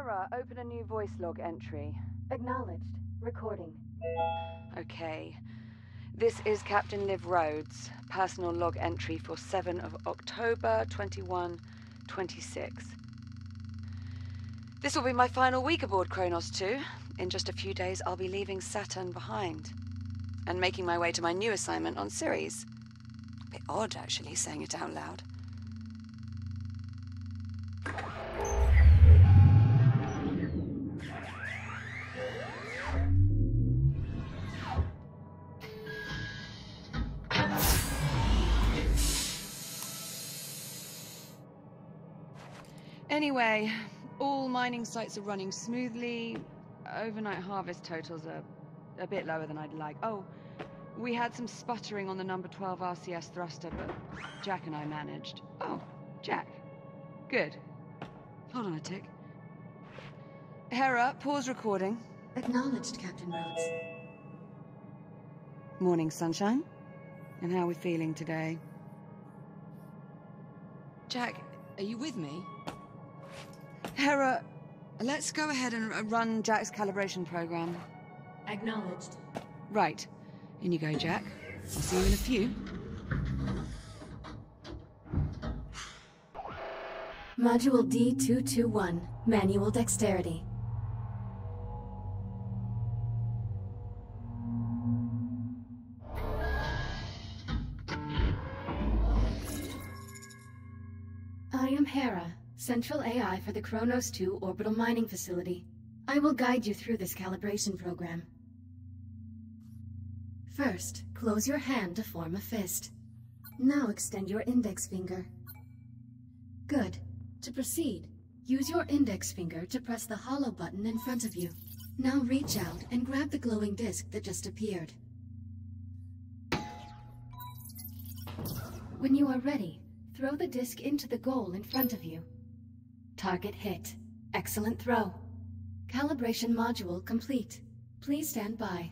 Hera, open a new voice log entry. Acknowledged. Recording. Okay. This is Captain Liv Rhodes, personal log entry for 7 of October 2126. This will be my final week aboard Kronos 2. In just a few days, I'll be leaving Saturn behind and making my way to my new assignment on Ceres. A bit odd, actually, saying it out loud. Anyway, all mining sites are running smoothly. Overnight harvest totals are a bit lower than I'd like. Oh, we had some sputtering on the number 12 RCS thruster, but Jack and I managed. Oh, Jack. Good. Hold on a tick. Hera, pause recording. Acknowledged, Captain Rhodes. Morning, sunshine. And how are we feeling today? Jack, are you with me? Hera, let's go ahead and run Jack's calibration program. Acknowledged. Right. In you go, Jack. I'll see you in a few. Module D221. Manual dexterity. I am Hera, Central AI for the Kronos 2 Orbital Mining Facility. I will guide you through this calibration program. First, close your hand to form a fist. Now extend your index finger. Good. To proceed, use your index finger to press the hollow button in front of you. Now reach out and grab the glowing disc that just appeared. When you are ready, throw the disc into the goal in front of you. Target hit. Excellent throw. Calibration module complete. Please stand by.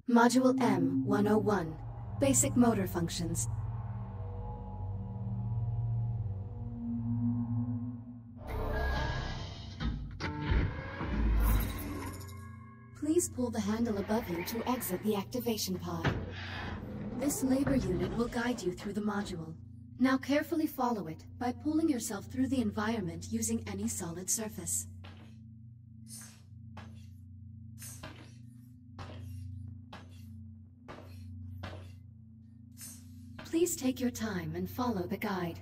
Module M101. Basic motor functions. Please pull the handle above you to exit the activation pod. This labor unit will guide you through the module. Now carefully follow it by pulling yourself through the environment using any solid surface. Please take your time and follow the guide.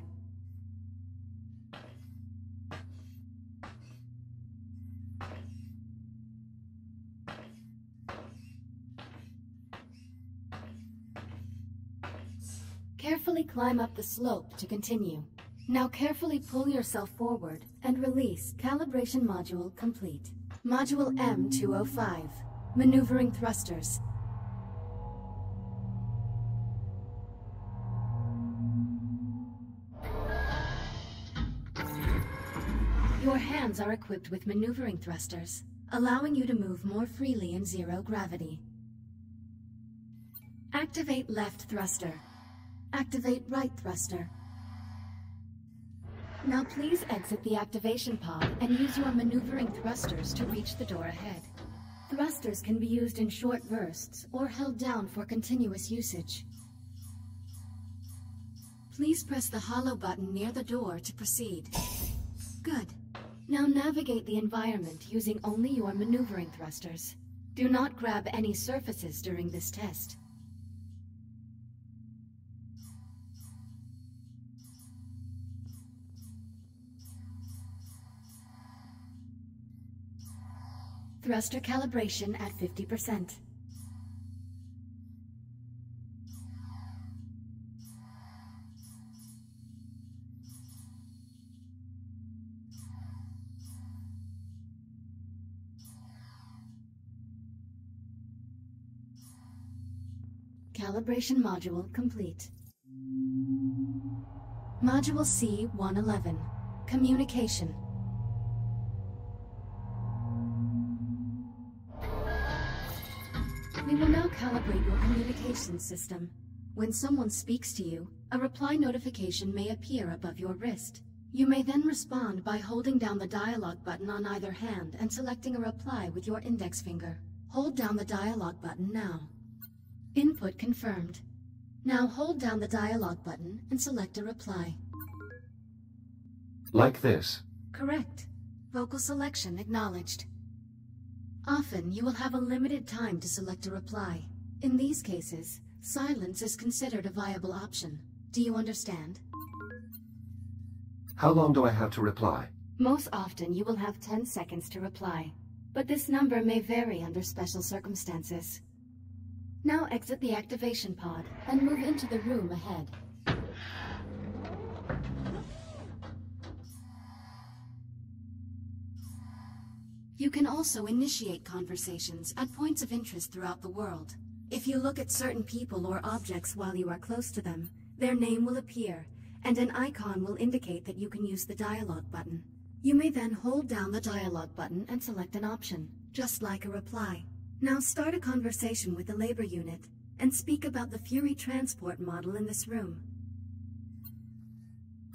Carefully climb up the slope to continue. Now carefully pull yourself forward and release. Calibration module complete. Module M205. Maneuvering thrusters. Your hands are equipped with maneuvering thrusters, allowing you to move more freely in zero gravity. Activate left thruster. Activate right thruster. Now please exit the activation pod and use your maneuvering thrusters to reach the door ahead. Thrusters can be used in short bursts or held down for continuous usage. Please press the hollow button near the door to proceed. Good. Now navigate the environment using only your maneuvering thrusters. Do not grab any surfaces during this test. Thruster calibration at 50%. Calibration module complete. Module C-111. Communication. We will now calibrate your communication system. When someone speaks to you, A reply notification may appear above your wrist. You may then respond by holding down the dialog button on either hand and selecting a reply with your index finger. Hold down the dialog button now. Input confirmed. Now hold down the dialog button and select a reply. Like this? Correct. Vocal selection acknowledged. Often, you will have a limited time to select a reply. In these cases, silence is considered a viable option. Do you understand? How long do I have to reply? Most often, you will have 10 seconds to reply, but this number may vary under special circumstances. Now exit the activation pod and move into the room ahead. You can also initiate conversations at points of interest throughout the world. If you look at certain people or objects while you are close to them, their name will appear, and an icon will indicate that you can use the dialog button. You may then hold down the dialog button and select an option, just like a reply. Now start a conversation with the labor unit, and speak about the Fury transport model in this room.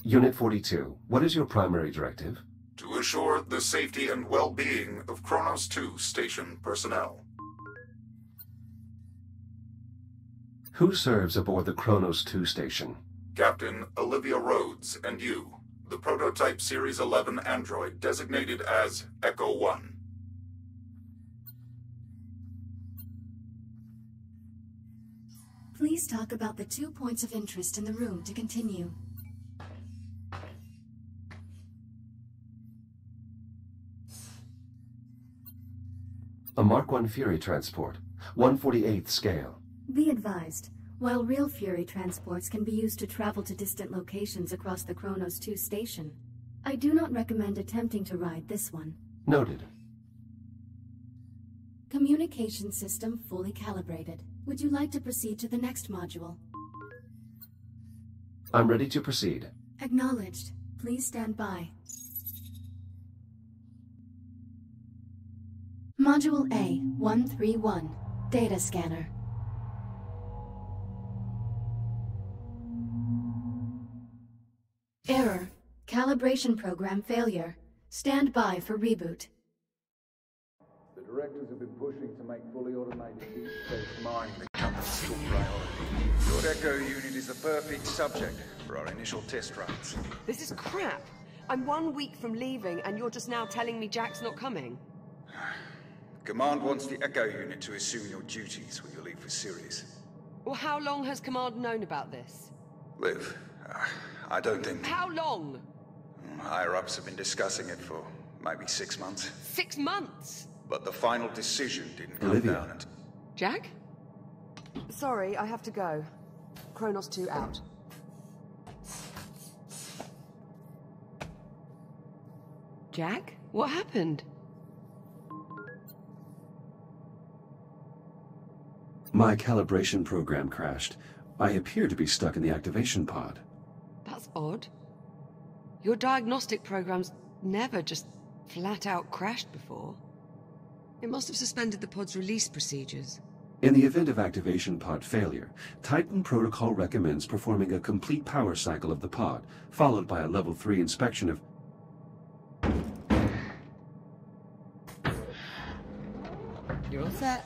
Unit 42, what is your primary directive? To assure the safety and well-being of Kronos 2 station personnel. Who serves aboard the Kronos 2 station? Captain Olivia Rhodes and you, the prototype Series 11 android designated as Echo 1. Please talk about the 2 points of interest in the room to continue. A Mark 1 Fury transport, 1/48th scale. Be advised, while real Fury transports can be used to travel to distant locations across the Kronos 2 station, I do not recommend attempting to ride this one. Noted. Communication system fully calibrated. Would you like to proceed to the next module? I'm ready to proceed. Acknowledged. Please stand by. Module A-131, Data Scanner. Error. Calibration program failure. Stand by for reboot. The directors have been pushing to make fully automated deep space mining become a top priority. Your Echo unit is the perfect subject for our initial test runs. This is crap. I'm 1 week from leaving, and you're just now telling me Jack's not coming. Command wants the Echo unit to assume your duties when you leave for Sirius. Well, how long has Command known about this? Liv, I don't think... How long? Higher-ups have been discussing it for maybe 6 months. 6 months? But the final decision didn't come Olivia. down until... Jack? Sorry, I have to go. Kronos 2 out. Jack? What happened? My calibration program crashed. I appear to be stuck in the activation pod. That's odd. Your diagnostic programs never just flat out crashed before. It must have suspended the pod's release procedures. In the event of activation pod failure, Titan Protocol recommends performing a complete power cycle of the pod, followed by a level 3 inspection of... You're all set.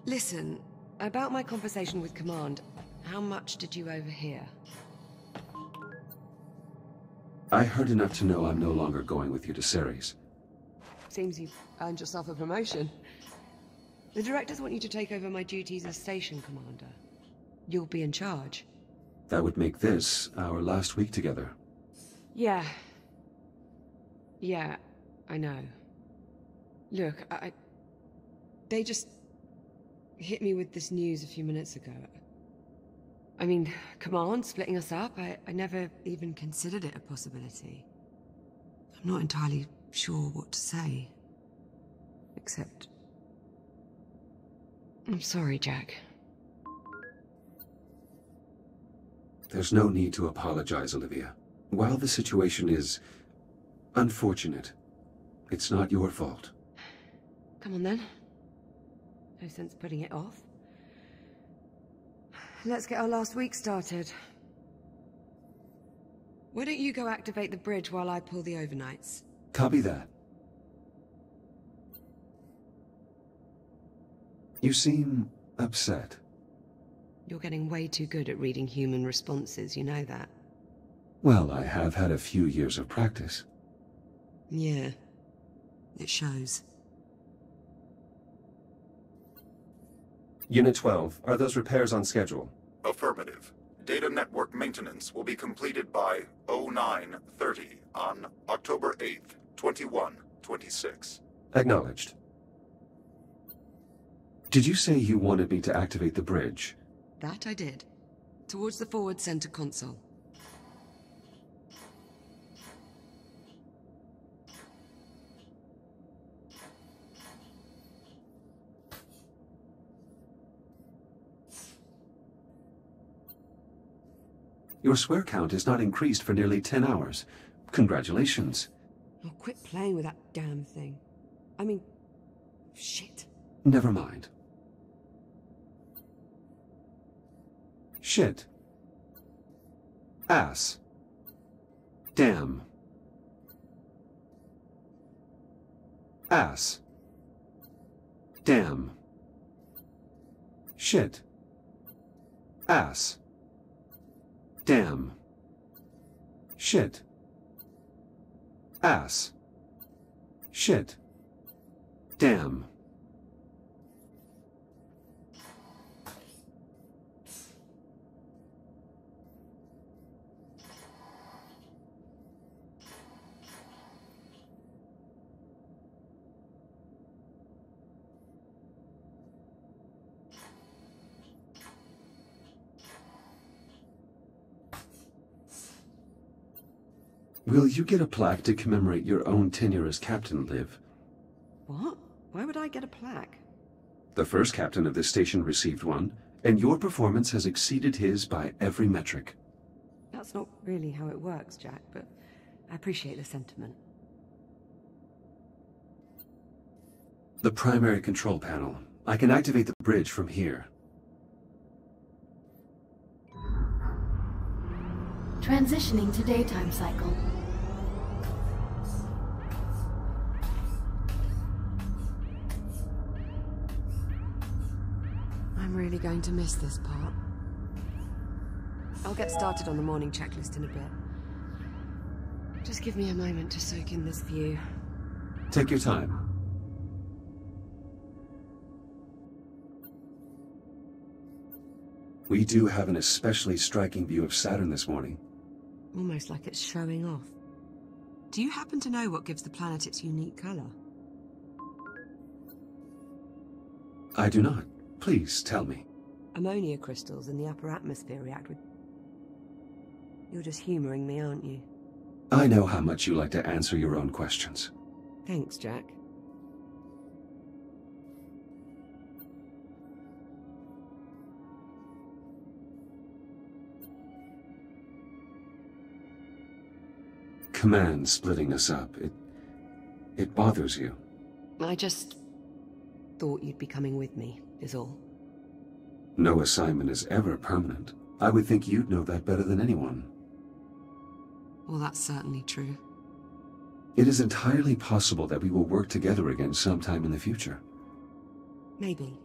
Listen, about my conversation with Command, how much did you overhear? I heard enough to know I'm no longer going with you to Ceres. Seems you've earned yourself a promotion. The directors want you to take over my duties as station commander. You'll be in charge. That would make this our last week together. Yeah. Yeah, I know. Look, they just hit me with this news a few minutes ago. I mean, Command splitting us up, I never even considered it a possibility. I'm not entirely sure what to say. Except... I'm sorry, Jack. There's no need to apologize, Olivia. While the situation is unfortunate, it's not your fault. Come on then. No sense putting it off. let's get our last week started. Why don't you go activate the bridge while I pull the overnights? Copy that. You seem upset. You're getting way too good at reading human responses, you know that. Well, I have had a few years of practice. Yeah, it shows. Unit 12, are those repairs on schedule? Affirmative. Data network maintenance will be completed by 09:30 on October 8th, 2126. Acknowledged. Did you say you wanted me to activate the bridge? That I did. Towards the forward center console. Your swear count is not increased for nearly 10 hours. Congratulations. Oh, quit playing with that damn thing. I mean, shit. Never mind. Shit. Ass. Damn. Ass. Damn. Shit. Ass. Damn. Shit. Ass. Shit. Damn. Will you get a plaque to commemorate your own tenure as captain, Liv? What? Why would I get a plaque? The first captain of this station received one, and your performance has exceeded his by every metric. That's not really how it works, Jack, but I appreciate the sentiment. The primary control panel. I can activate the bridge from here. Transitioning to daytime cycle. I'm really going to miss this part. I'll get started on the morning checklist in a bit. Just give me a moment to soak in this view. Take your time. We do have an especially striking view of Saturn this morning. Almost like it's showing off. Do you happen to know what gives the planet its unique color? I do not. Please, tell me. Ammonia crystals in the upper atmosphere react with... You're just humoring me, aren't you? I know how much you like to answer your own questions. Thanks, Jack. Command splitting us up. It bothers you. I just thought you'd be coming with me, is all. No assignment is ever permanent. I would think you'd know that better than anyone. Well, that's certainly true. It is entirely possible that we will work together again sometime in the future. Maybe.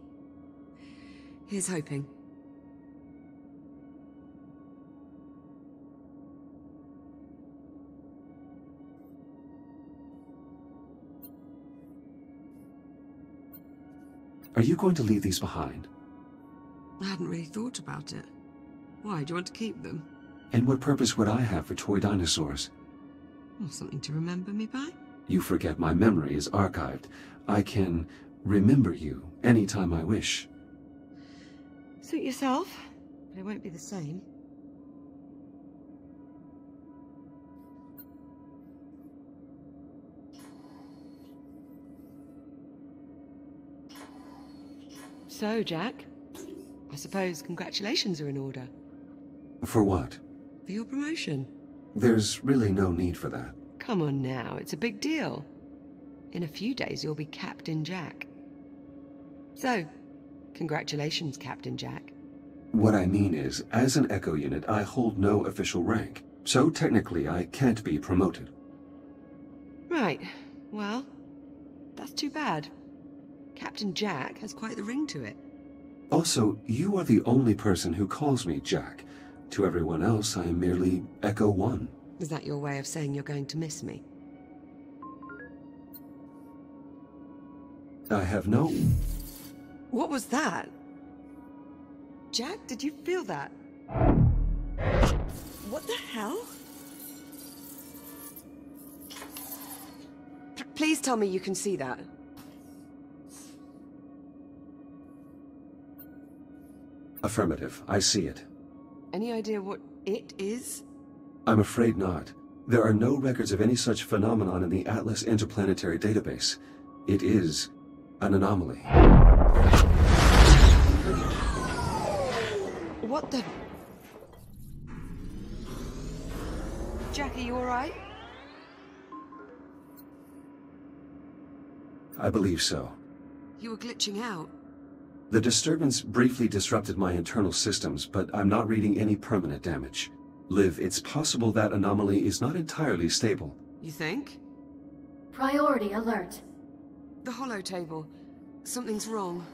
Here's hoping. Are you going to leave these behind? I hadn't really thought about it. Why, do you want to keep them? And what purpose would I have for toy dinosaurs? Well, something to remember me by? You forget my memory is archived. I can remember you anytime I wish. Suit yourself, but it won't be the same. So, Jack, I suppose congratulations are in order. For what? For your promotion. There's really no need for that. Come on now, it's a big deal. In a few days you'll be Captain Jack. So, congratulations, Captain Jack. What I mean is, as an Echo unit, I hold no official rank, so technically I can't be promoted. Right. Well, that's too bad. Captain Jack has quite the ring to it. Also, you are the only person who calls me Jack. To everyone else, I am merely Echo 1. Is that your way of saying you're going to miss me? I have no... What was that? Jack, did you feel that? What the hell? Please tell me you can see that. Affirmative. I see it. Any idea what it is? I'm afraid not. There are no records of any such phenomenon in the Atlas Interplanetary Database. It is an anomaly. What the... Jack, are you alright? I believe so. You were glitching out. The disturbance briefly disrupted my internal systems, but I'm not reading any permanent damage. Liv, it's possible that anomaly is not entirely stable. You think? Priority alert. The holo table. Something's wrong.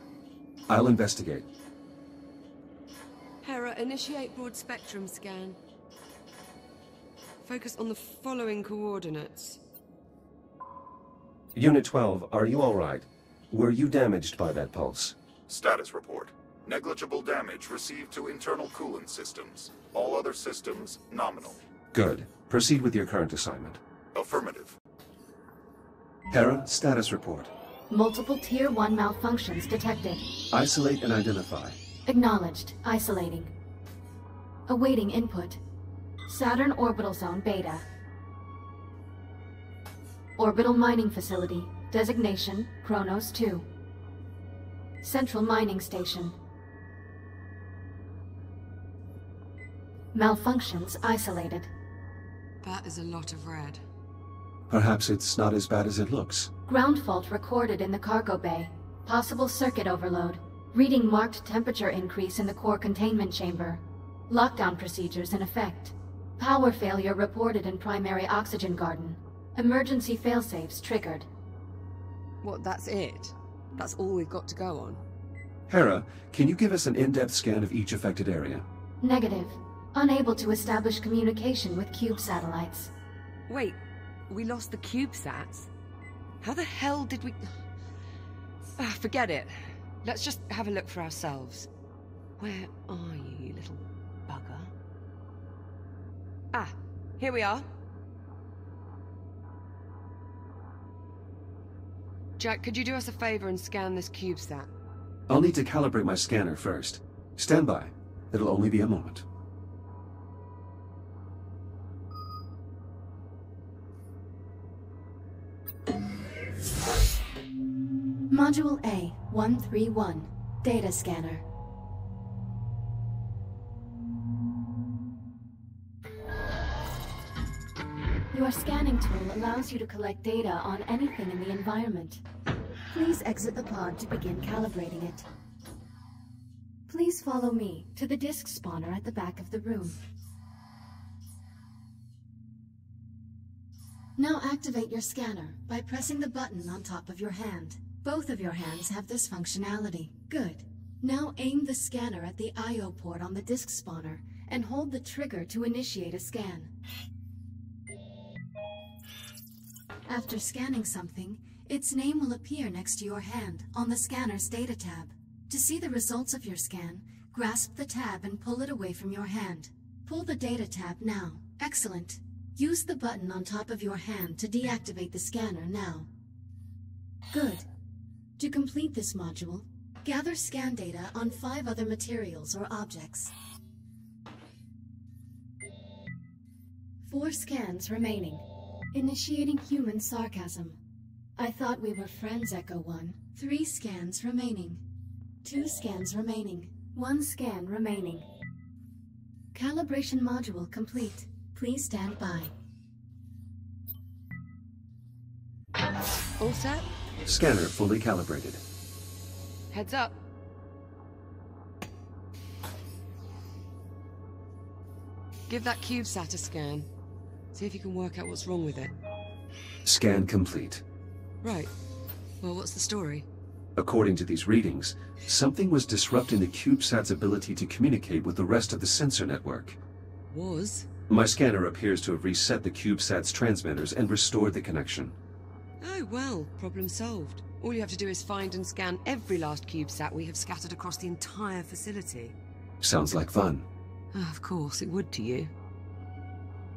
I'll investigate. Hera, initiate broad spectrum scan. Focus on the following coordinates. Unit 12, are you all right? Were you damaged by that pulse? Status report. Negligible damage received to internal coolant systems. All other systems nominal. Good. Proceed with your current assignment. Affirmative. Hera, status report. Multiple Tier 1 malfunctions detected. Isolate and identify. Acknowledged. Isolating. Awaiting input. Saturn Orbital Zone Beta. Orbital Mining Facility. Designation, Kronos 2. Central Mining Station. Malfunctions isolated. That is a lot of red. Perhaps it's not as bad as it looks. Ground fault recorded in the cargo bay. Possible circuit overload. Reading marked temperature increase in the core containment chamber. Lockdown procedures in effect. Power failure reported in primary oxygen garden. Emergency failsafes triggered. What, that's it? That's all we've got to go on? Hera, can you give us an in-depth scan of each affected area? Negative. Unable to establish communication with cube satellites. Wait, we lost the CubeSats? How the hell did we... forget it. Let's just have a look for ourselves. Where are you, you little bugger? Ah, here we are. Jack, could you do us a favor and scan this CubeSat? I'll need to calibrate my scanner first. Stand by. It'll only be a moment. Module A-131. Data Scanner. Your scanning tool allows you to collect data on anything in the environment. Please exit the pod to begin calibrating it. Please follow me to the disk spawner at the back of the room. Now activate your scanner by pressing the button on top of your hand. Both of your hands have this functionality. Good. Now aim the scanner at the I/O port on the disk spawner and hold the trigger to initiate a scan. After scanning something, its name will appear next to your hand on the scanner's data tab. To see the results of your scan, grasp the tab and pull it away from your hand. Pull the data tab now. Excellent. Use the button on top of your hand to deactivate the scanner now. Good. To complete this module, gather scan data on 5 other materials or objects. 4 scans remaining. Initiating human sarcasm. I thought we were friends, Echo 1. 3 scans remaining. 2 scans remaining. 1 scan remaining. Calibration module complete. Please stand by. All set? Scanner fully calibrated. Heads up. Give that CubeSat a scan. See if you can work out what's wrong with it. Scan complete. Right. Well, what's the story? According to these readings, something was disrupting the CubeSat's ability to communicate with the rest of the sensor network. Was? My scanner appears to have reset the CubeSat's transmitters and restored the connection. Oh, well, problem solved. All you have to do is find and scan every last CubeSat we have scattered across the entire facility. Sounds like fun. Of course, it would to you.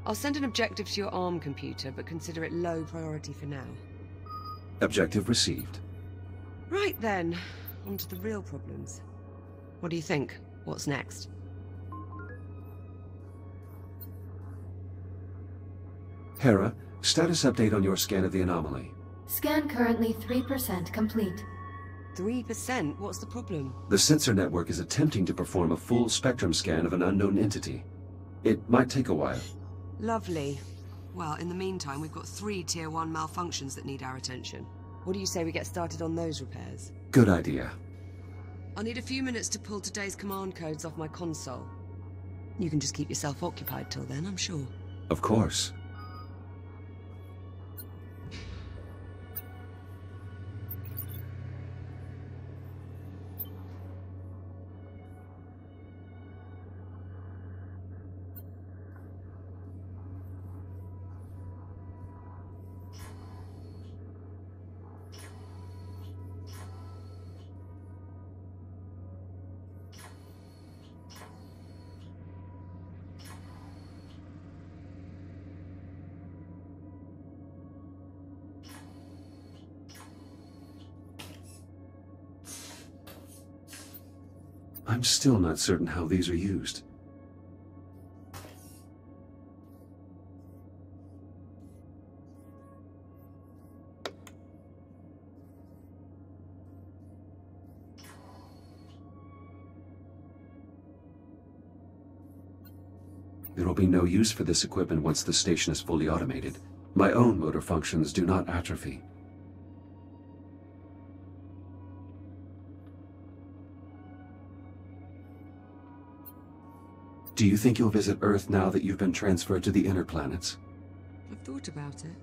I'll send an objective to your ARM computer, but consider it low priority for now. Objective received. Right then, on to the real problems. What do you think? What's next? Hera, status update on your scan of the anomaly. Scan currently 3% complete. 3%? What's the problem? The sensor network is attempting to perform a full spectrum scan of an unknown entity. It might take a while. Lovely. Well, in the meantime, we've got 3 Tier 1 malfunctions that need our attention. What do you say we get started on those repairs? Good idea. I'll need a few minutes to pull today's command codes off my console. You can just keep yourself occupied till then, I'm sure. Of course. I'm still not certain how these are used. There will be no use for this equipment once the station is fully automated. My own motor functions do not atrophy. Do you think you'll visit Earth now that you've been transferred to the inner planets? I've thought about it.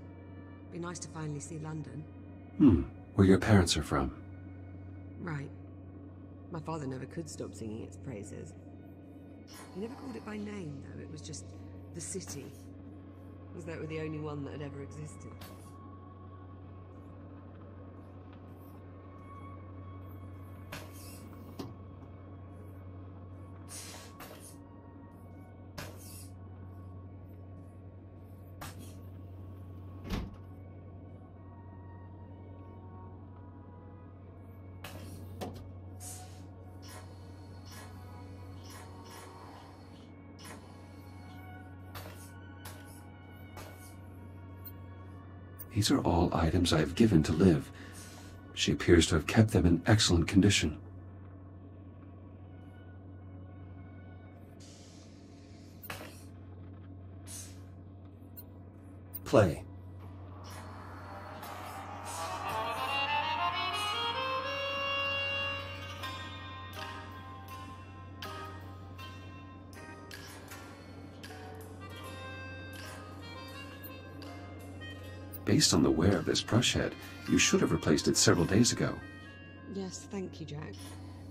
Be nice to finally see London. Where your parents are from. Right. My father never could stop singing its praises. He never called it by name, though. It was just the city. As though it were the only one that had ever existed. These are all items I have given to Liv. She appears to have kept them in excellent condition. Play. Based on the wear of this brush head, you should have replaced it several days ago. Yes, thank you, Jack.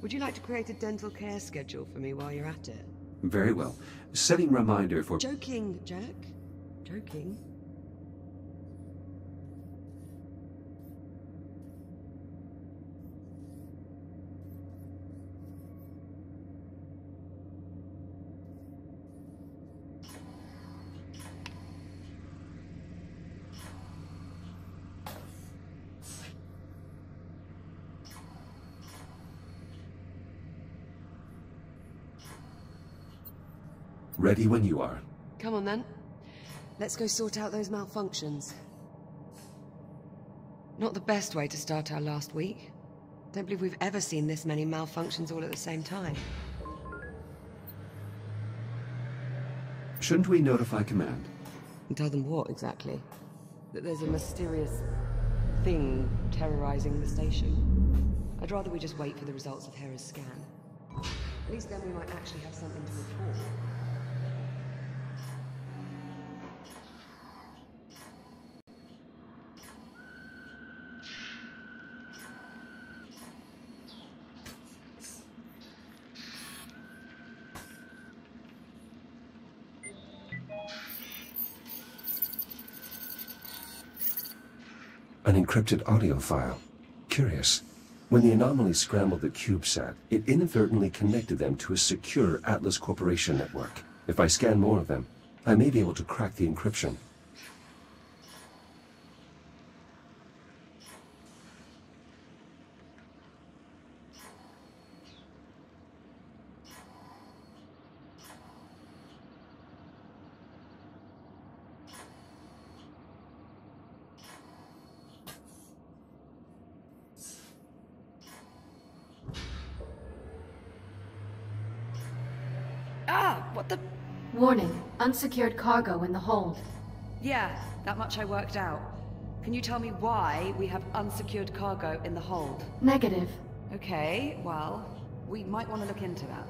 Would you like to create a dental care schedule for me while you're at it? Very well. Setting reminder for... Joking, Jack. Joking. Ready when you are. Come on, then. Let's go sort out those malfunctions. Not the best way to start our last week. Don't believe we've ever seen this many malfunctions all at the same time. Shouldn't we notify command? And tell them what, exactly? That there's a mysterious thing terrorizing the station? I'd rather we just wait for the results of Hera's scan. At least then we might actually have something to report. An encrypted audio file. Curious. When the anomaly scrambled the CubeSat, it inadvertently connected them to a secure Atlas Corporation network. If I scan more of them, I may be able to crack the encryption. Ah, what the... Warning, unsecured cargo in the hold. Yeah, that much I worked out. Can you tell me why we have unsecured cargo in the hold? Negative. Okay, well, we might want to look into that.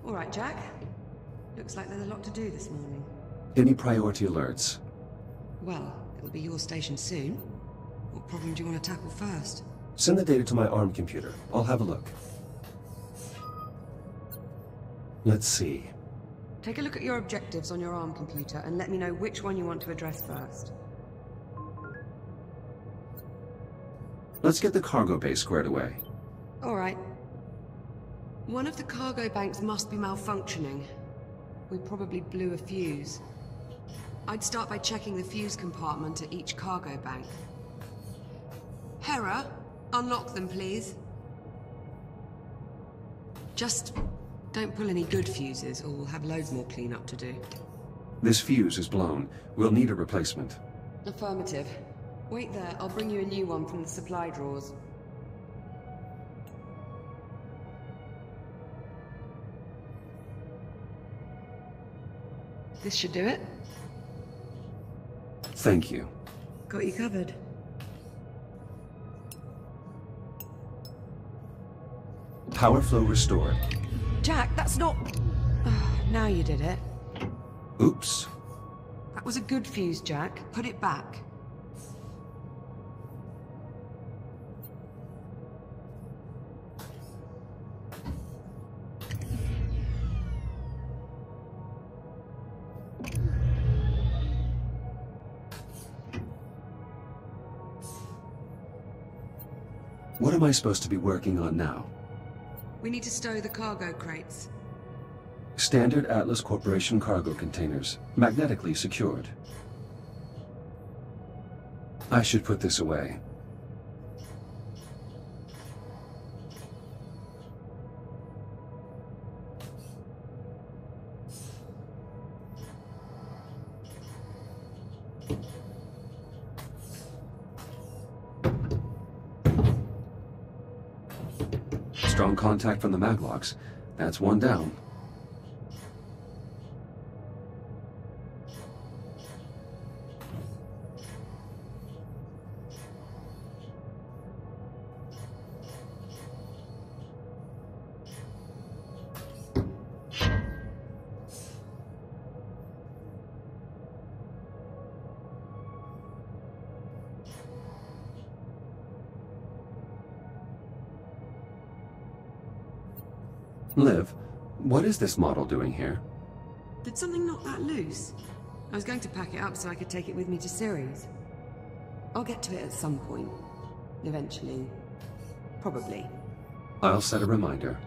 All right, Jack. Looks like there's a lot to do this morning. Any priority alerts? Well, it'll be your station soon. What problem do you want to tackle first? Send the data to my ARM computer. I'll have a look. Let's see. Take a look at your objectives on your ARM computer and let me know which one you want to address first. Let's get the cargo bay squared away. All right. One of the cargo banks must be malfunctioning. We probably blew a fuse. I'd start by checking the fuse compartment at each cargo bank. Hera, unlock them, please. Just don't pull any good fuses, or we'll have loads more cleanup to do. This fuse is blown. We'll need a replacement. Affirmative. Wait there, I'll bring you a new one from the supply drawers. This should do it. Thank you. Got you covered. Power flow restored. Jack, that's not... now you did it. Oops. That was a good fuse, Jack. Put it back. What am I supposed to be working on now? We need to stow the cargo crates. Standard Atlas Corporation cargo containers, magnetically secured. I should put this away. Strong contact from the maglocks. That's one down. Liv, what is this model doing here? Did something knock that loose? I was going to pack it up so I could take it with me to Ceres. I'll get to it at some point. Eventually. Probably. I'll set a reminder.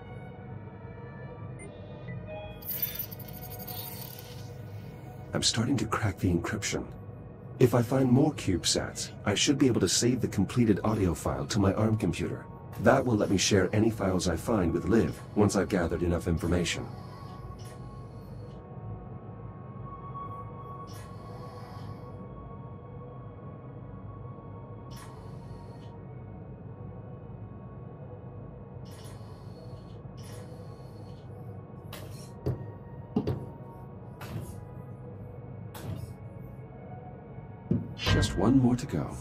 I'm starting to crack the encryption. If I find more CubeSats, I should be able to save the completed audio file to my ARM computer. That will let me share any files I find with Liv once I've gathered enough information. Just one more to go.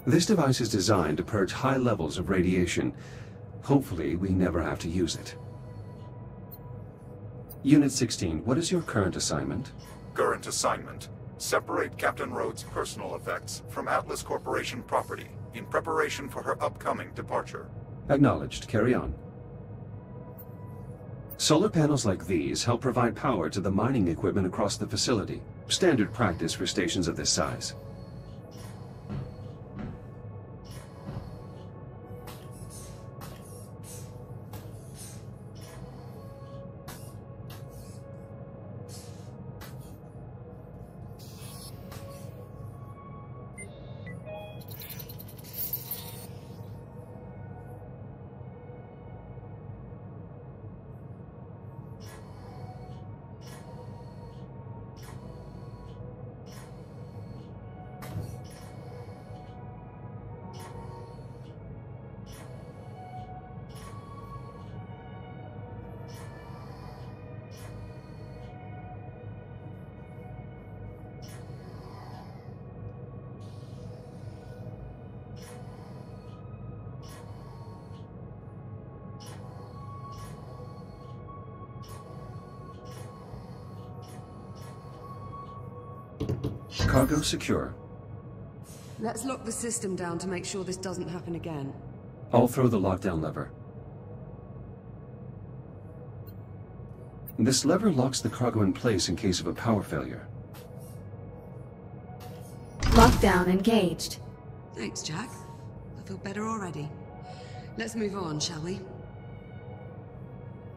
This device is designed to purge high levels of radiation. Hopefully, we never have to use it. Unit 16, what is your current assignment? Current assignment. Separate Captain Rhodes' personal effects from Atlas Corporation property in preparation for her upcoming departure. Acknowledged. Carry on. Solar panels like these help provide power to the mining equipment across the facility. Standard practice for stations of this size. Cargo secure. Let's lock the system down to make sure this doesn't happen again. I'll throw the lockdown lever. This lever locks the cargo in place in case of a power failure. Lockdown engaged. Thanks, Jack. I feel better already. Let's move on, shall we?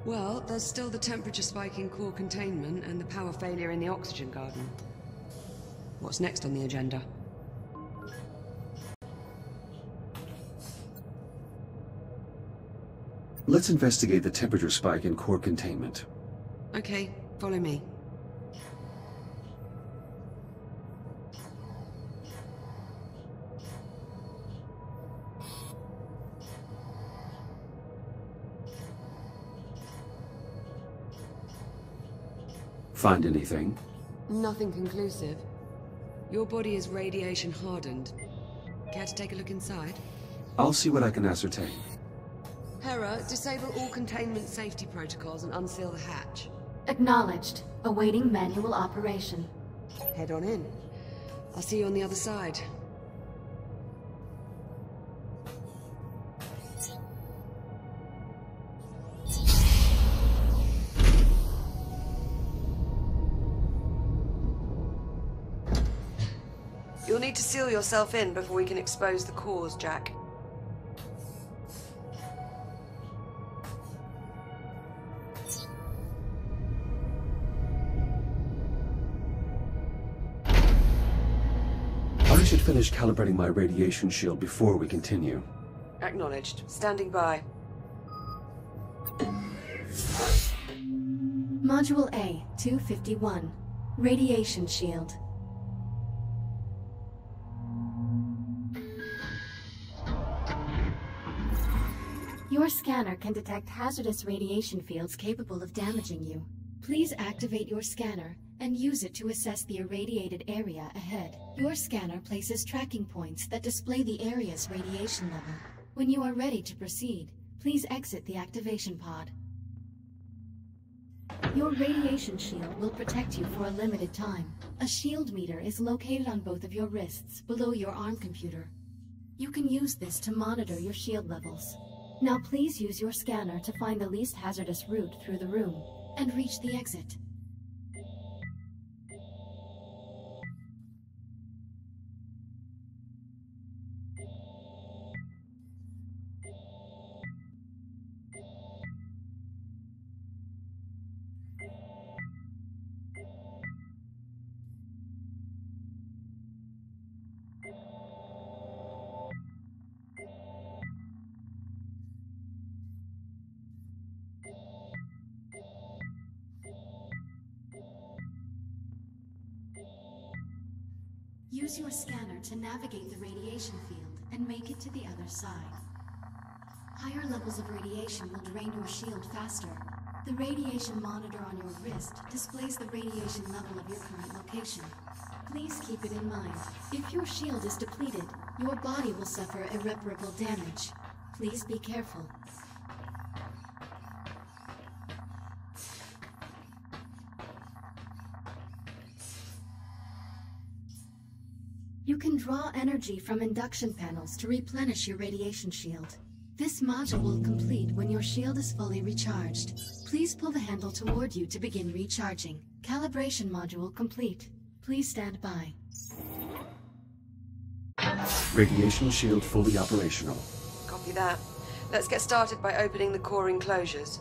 Well, there's still the temperature spike in core containment and the power failure in the oxygen garden. What's next on the agenda? Let's investigate the temperature spike in core containment. Okay, follow me. Find anything? Nothing conclusive. Your body is radiation hardened. Care to take a look inside? I'll see what I can ascertain. Hera, disable all containment safety protocols and unseal the hatch. Acknowledged. Awaiting manual operation. Head on in. I'll see you on the other side. You'll need to seal yourself in before we can expose the cause, Jack. I should finish calibrating my radiation shield before we continue. Acknowledged. Standing by. Module A, 251. Radiation shield. Your scanner can detect hazardous radiation fields capable of damaging you. Please activate your scanner and use it to assess the irradiated area ahead. Your scanner places tracking points that display the area's radiation level. When you are ready to proceed, please exit the activation pod. Your radiation shield will protect you for a limited time. A shield meter is located on both of your wrists below your arm computer. You can use this to monitor your shield levels. Now please use your scanner to find the least hazardous route through the room and reach the exit. Use your scanner to navigate the radiation field and make it to the other side. Higher levels of radiation will drain your shield faster. The radiation monitor on your wrist displays the radiation level of your current location. Please keep it in mind. If your shield is depleted, your body will suffer irreparable damage. Please be careful. You can draw energy from induction panels to replenish your radiation shield. This module will complete when your shield is fully recharged. Please pull the handle toward you to begin recharging. Calibration module complete. Please stand by. Radiation shield fully operational. Copy that. Let's get started by opening the core enclosures.